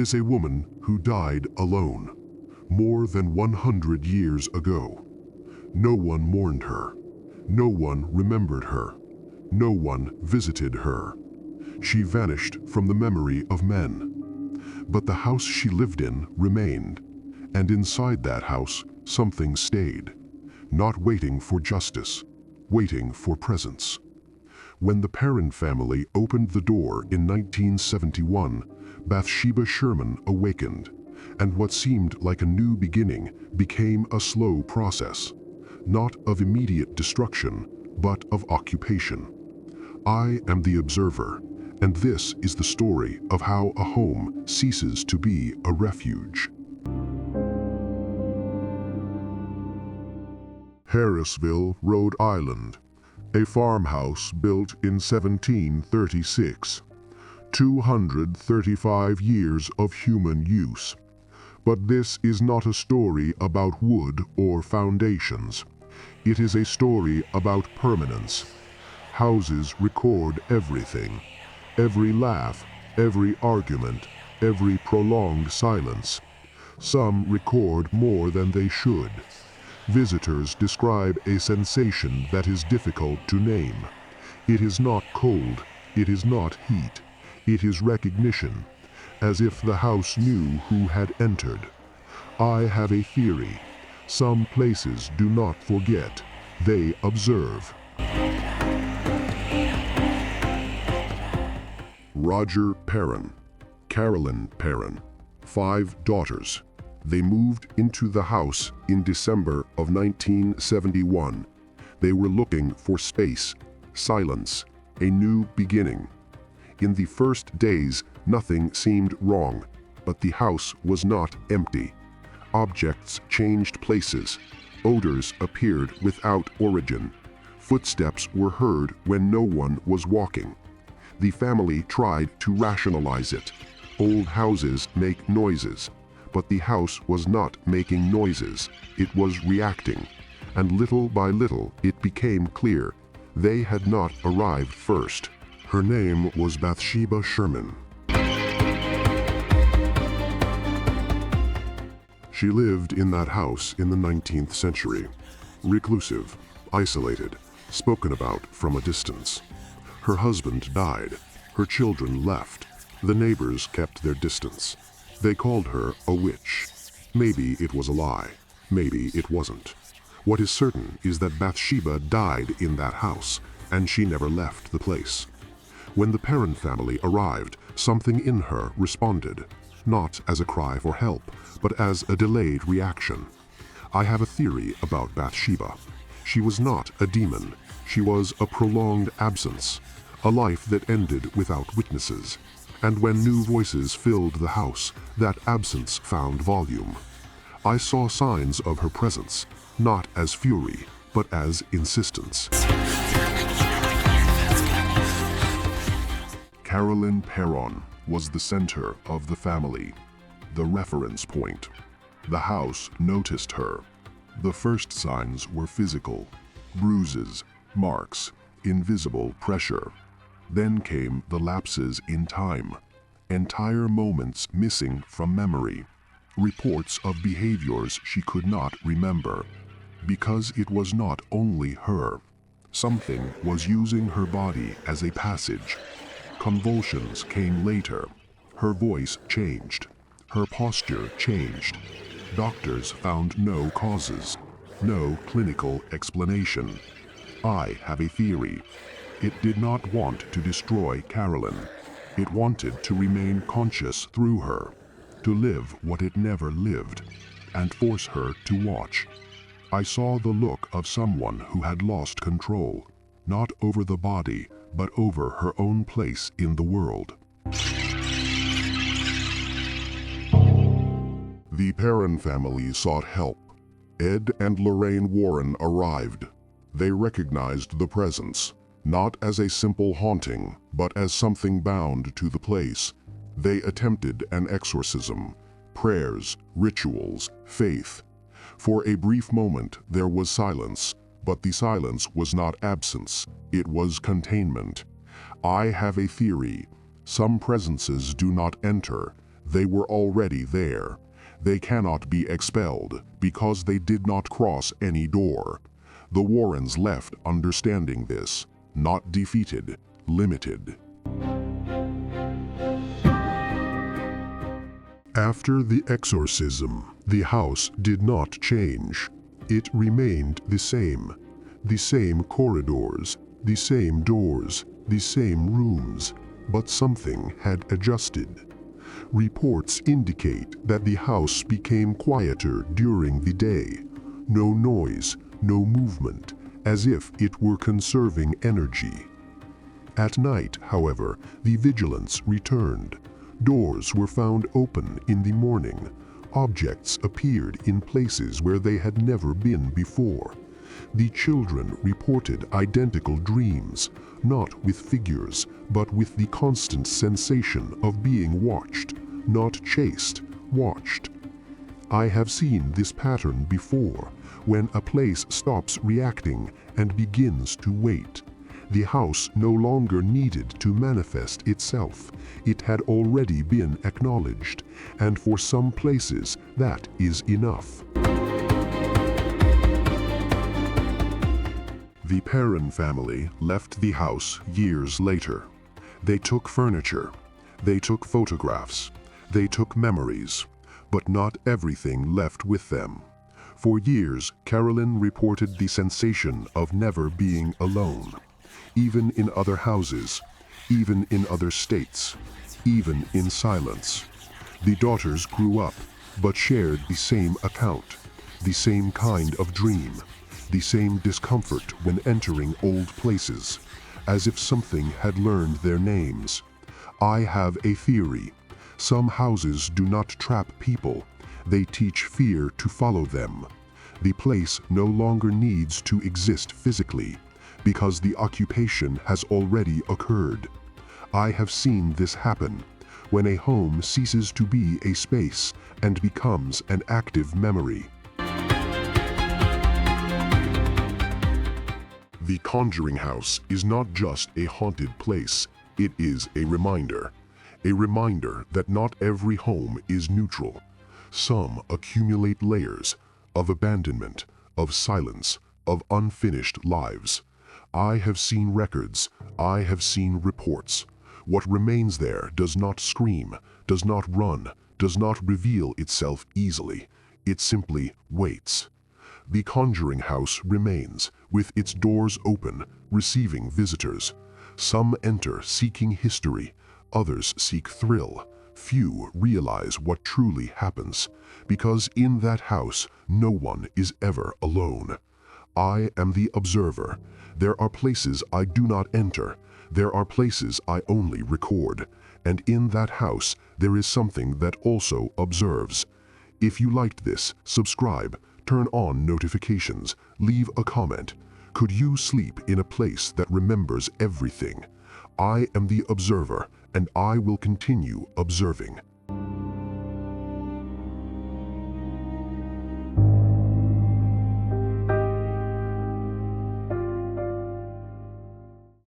is a woman who died alone, more than 100 years ago. No one mourned her. No one remembered her. No one visited her. She vanished from the memory of men. But the house she lived in remained, and inside that house something stayed, not waiting for justice, waiting for presence. When the Perron family opened the door in 1971, Bathsheba Sherman awakened, and what seemed like a new beginning became a slow process, not of immediate destruction, but of occupation. I am the observer, and this is the story of how a home ceases to be a refuge. Harrisville, Rhode Island, a farmhouse built in 1736. 235 years of human use. But this is not a story about wood or foundations. It is a story about permanence. Houses record everything. Every laugh, every argument, every prolonged silence. Some record more than they should. Visitors describe a sensation that is difficult to name. It is not cold, it is not heat, it is recognition, as if the house knew who had entered. I have a theory. Some places do not forget, they observe. Roger Perron, Carolyn Perron, 5 daughters. They moved into the house in December of 1971. They were looking for space, silence, a new beginning. In the first days, nothing seemed wrong, but the house was not empty. Objects changed places. Odors appeared without origin. Footsteps were heard when no one was walking. The family tried to rationalize it. Old houses make noises. But the house was not making noises, it was reacting, and little by little it became clear they had not arrived first. Her name was Bathsheba Sherman. She lived in that house in the 19th century, reclusive, isolated, spoken about from a distance. Her husband died, her children left, the neighbors kept their distance. They called her a witch. Maybe it was a lie. Maybe it wasn't. What is certain is that Bathsheba died in that house, and she never left the place. When the Perron family arrived, something in her responded, not as a cry for help, but as a delayed reaction. I have a theory about Bathsheba. She was not a demon. She was a prolonged absence, a life that ended without witnesses. And when new voices filled the house, that absence found volume. I saw signs of her presence, not as fury, but as insistence. Carolyn Perron was the center of the family, the reference point. The house noticed her. The first signs were physical, bruises, marks, invisible pressure. Then came the lapses in time, entire moments missing from memory, reports of behaviors she could not remember. Because it was not only her. Something was using her body as a passage. Convulsions came later. Her voice changed. Her posture changed. Doctors found no causes, no clinical explanation. I have a theory. It did not want to destroy Carolyn. It wanted to remain conscious through her, to live what it never lived, and force her to watch. I saw the look of someone who had lost control, not over the body, but over her own place in the world. The Perron family sought help. Ed and Lorraine Warren arrived. They recognized the presence, not as a simple haunting, but as something bound to the place. They attempted an exorcism, prayers, rituals, faith. For a brief moment there was silence, but the silence was not absence, it was containment. I have a theory. Some presences do not enter, They were already there. They cannot be expelled because they did not cross any door. The Warrens left understanding this, not defeated, limited. After the exorcism, the house did not change. It remained the same corridors, the same doors, the same rooms, but something had adjusted. Reports indicate that the house became quieter during the day. No noise, no movement, as if it were conserving energy. At night, however, the vigilance returned. Doors were found open in the morning. Objects appeared in places where they had never been before. The children reported identical dreams, not with figures, but with the constant sensation of being watched, not chased, watched. I have seen this pattern before, when a place stops reacting and begins to wait. The house no longer needed to manifest itself. It had already been acknowledged, and for some places that is enough. The Perron family left the house years later. They took furniture, they took photographs, they took memories, but not everything left with them. For years, Carolyn reported the sensation of never being alone. Even in other houses, even in other states, even in silence. The daughters grew up, but shared the same account, the same kind of dream, the same discomfort when entering old places, as if something had learned their names. I have a theory. Some houses do not trap people, they teach fear to follow them. The place no longer needs to exist physically, because the occupation has already occurred. I have seen this happen, when a home ceases to be a space and becomes an active memory. The Conjuring House is not just a haunted place, it is a reminder that not every home is neutral. Some accumulate layers of abandonment, of silence, of unfinished lives. I have seen records, I have seen reports. What remains there does not scream, does not run, does not reveal itself easily. It simply waits. The Conjuring House remains, with its doors open, receiving visitors. Some enter seeking history, others seek thrill. Few realize what truly happens, because in that house no one is ever alone. I am the observer. There are places I do not enter. There are places I only record. And in that house, there is something that also observes. If you liked this, subscribe, turn on notifications, leave a comment. Could you sleep in a place that remembers everything? I am the observer, and I will continue observing.